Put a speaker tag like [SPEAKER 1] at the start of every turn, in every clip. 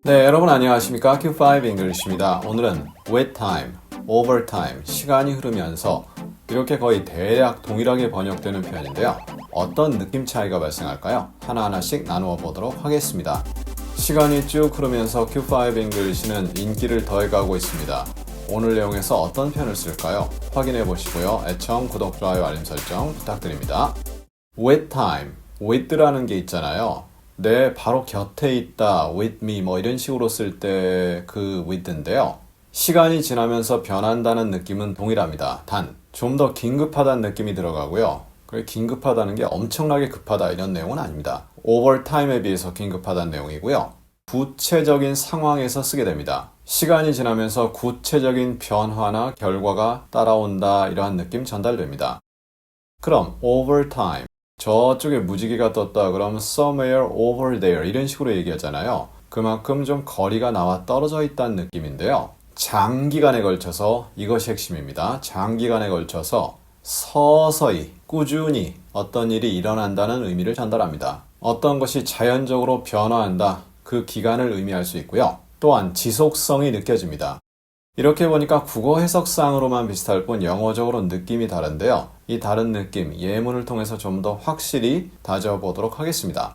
[SPEAKER 1] 네, 여러분 안녕하십니까? Q5 English입니다. 오늘은 wait time, overtime, 시간이 흐르면서 이렇게 거의 대략 동일하게 번역되는 표현인데요. 어떤 느낌 차이가 발생할까요? 하나하나씩 나누어 보도록 하겠습니다. 시간이 쭉 흐르면서 Q5 English는 인기를 더해가고 있습니다. 오늘 내용에서 어떤 표현을 쓸까요? 확인해 보시고요. 애청, 구독, 좋아요, 알림 설정 부탁드립니다. wait time, with라는 게 있잖아요. 내 바로 곁에 있다, with me 뭐 이런 식으로 쓸 때 그 with인데요. 시간이 지나면서 변한다는 느낌은 동일합니다. 단, 좀 더 긴급하다는 느낌이 들어가고요. 긴급하다는 게 엄청나게 급하다 이런 내용은 아닙니다. overtime에 비해서 긴급하다는 내용이고요. 구체적인 상황에서 쓰게 됩니다. 시간이 지나면서 구체적인 변화나 결과가 따라온다 이러한 느낌 전달됩니다. 그럼 overtime 저쪽에 무지개가 떴다 그러면 somewhere over there 이런 식으로 얘기하잖아요. 그만큼 좀 거리가 나와 떨어져 있다는 느낌인데요. 장기간에 걸쳐서 이것이 핵심입니다. 장기간에 걸쳐서 서서히 꾸준히 어떤 일이 일어난다는 의미를 전달합니다. 어떤 것이 자연적으로 변화한다 그 기간을 의미할 수 있고요. 또한 지속성이 느껴집니다. 이렇게 보니까 국어 해석상으로만 비슷할 뿐 영어적으로는 느낌이 다른데요. 이 다른 느낌, 예문을 통해서 좀 더 확실히 다져보도록 하겠습니다.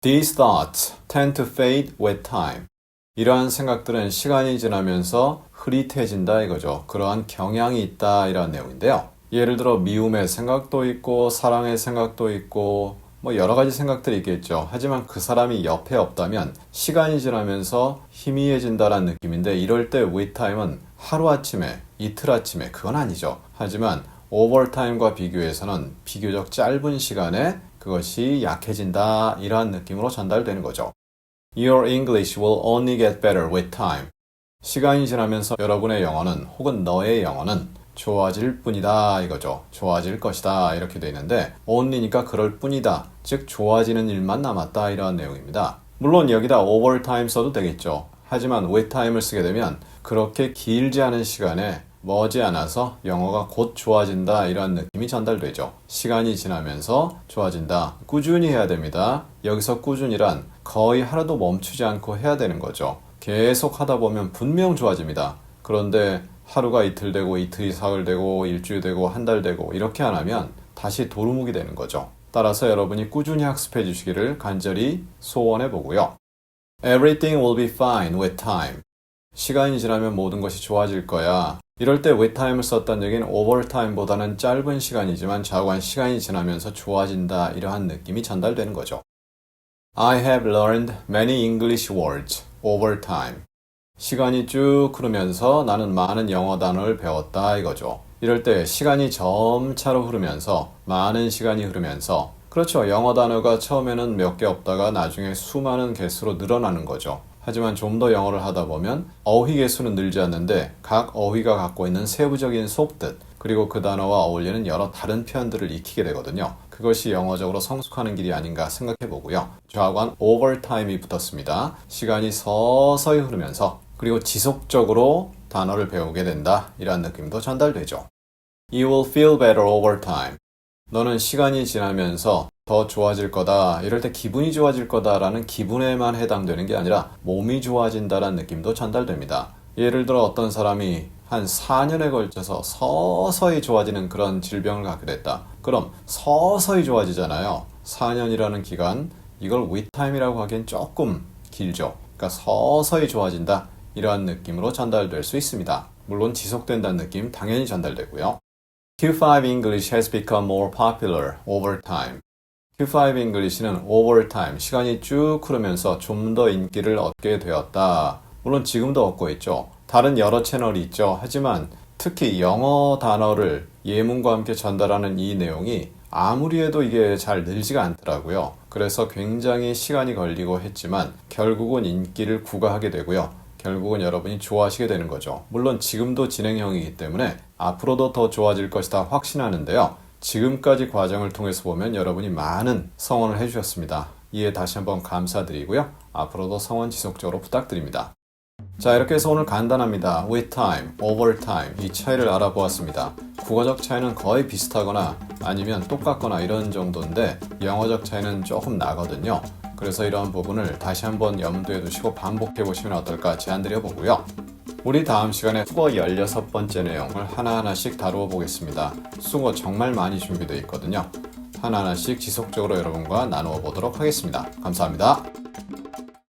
[SPEAKER 1] These thoughts tend to fade with time. 이러한 생각들은 시간이 지나면서 흐릿해진다 이거죠. 그러한 경향이 있다 이런 내용인데요. 예를 들어 미움의 생각도 있고 사랑의 생각도 있고 뭐 여러 가지 생각들이 있겠죠. 하지만 그 사람이 옆에 없다면 시간이 지나면서 희미해진다는 느낌인데 이럴 때 with time은 하루아침에, 이틀아침에 그건 아니죠. 하지만 overtime과 비교해서는 비교적 짧은 시간에 그것이 약해진다 이러한 느낌으로 전달되는 거죠. Your English will only get better with time. 시간이 지나면서 여러분의 영어는 혹은 너의 영어는 좋아질 뿐이다 이거죠. 좋아질 것이다 이렇게 돼 있는데 only니까 그럴 뿐이다. 즉 좋아지는 일만 남았다 이러한 내용입니다. 물론 여기다 overtime 써도 되겠죠. 하지만 with time을 쓰게 되면 그렇게 길지 않은 시간에 머지않아서 영어가 곧 좋아진다 이러한 느낌이 전달되죠. 시간이 지나면서 좋아진다. 꾸준히 해야 됩니다. 여기서 꾸준히란 거의 하나도 멈추지 않고 해야 되는 거죠. 계속 하다 보면 분명 좋아집니다. 그런데 하루가 이틀 되고 이틀이 사흘 되고 일주일 되고 한 달 되고 이렇게 안 하면 다시 도루묵이 되는 거죠. 따라서 여러분이 꾸준히 학습해 주시기를 간절히 소원해 보고요. Everything will be fine with time. 시간이 지나면 모든 것이 좋아질 거야. 이럴 때 with time을 썼다는 얘기는 overtime보다는 짧은 시간이지만 자관 시간이 지나면서 좋아진다 이러한 느낌이 전달되는 거죠. I have learned many English words over time. 시간이 쭉 흐르면서 나는 많은 영어 단어를 배웠다 이거죠. 이럴 때 시간이 점차로 흐르면서 많은 시간이 흐르면서 그렇죠. 영어 단어가 처음에는 몇 개 없다가 나중에 수많은 개수로 늘어나는 거죠. 하지만 좀 더 영어를 하다 보면 어휘 개수는 늘지 않는데 각 어휘가 갖고 있는 세부적인 속뜻 그리고 그 단어와 어울리는 여러 다른 표현들을 익히게 되거든요. 그것이 영어적으로 성숙하는 길이 아닌가 생각해 보고요. 좌관 overtime이 붙었습니다. 시간이 서서히 흐르면서 그리고 지속적으로 단어를 배우게 된다. 이런 느낌도 전달되죠. You will feel better over time. 너는 시간이 지나면서 더 좋아질 거다. 이럴 때 기분이 좋아질 거다라는 기분에만 해당되는 게 아니라 몸이 좋아진다라는 느낌도 전달됩니다. 예를 들어 어떤 사람이 한 4년에 걸쳐서 서서히 좋아지는 그런 질병을 갖게 됐다. 그럼 서서히 좋아지잖아요. 4년이라는 기간, 이걸 with time이라고 하기엔 조금 길죠. 그러니까 서서히 좋아진다. 이러한 느낌으로 전달될 수 있습니다. 물론 지속된다는 느낌 당연히 전달되고요. Q5 English has become more popular over time. Q5 English는 over time, 시간이 쭉 흐르면서 좀 더 인기를 얻게 되었다. 물론 지금도 얻고 있죠. 다른 여러 채널이 있죠. 하지만 특히 영어 단어를 예문과 함께 전달하는 이 내용이 아무리 해도 이게 잘 늘지가 않더라고요. 그래서 굉장히 시간이 걸리고 했지만 결국은 인기를 구가하게 되고요. 결국은 여러분이 좋아하시게 되는 거죠. 물론 지금도 진행형이기 때문에 앞으로도 더 좋아질 것이다 확신하는데요. 지금까지 과정을 통해서 보면 여러분이 많은 성원을 해주셨습니다. 이에 다시 한번 감사드리고요. 앞으로도 성원 지속적으로 부탁드립니다. 자, 이렇게 해서 오늘 간단합니다. with time, over time 이 차이를 알아보았습니다. 국어적 차이는 거의 비슷하거나 아니면 똑같거나 이런 정도인데 영어적 차이는 조금 나거든요. 그래서 이런 부분을 다시 한번 염두에 두시고 반복해 보시면 어떨까 제안드려 보고요. 우리 다음 시간에 수거 16번째 내용을 하나하나씩 다루어 보겠습니다. 수거 정말 많이 준비되어 있거든요. 하나하나씩 지속적으로 여러분과 나누어 보도록 하겠습니다. 감사합니다.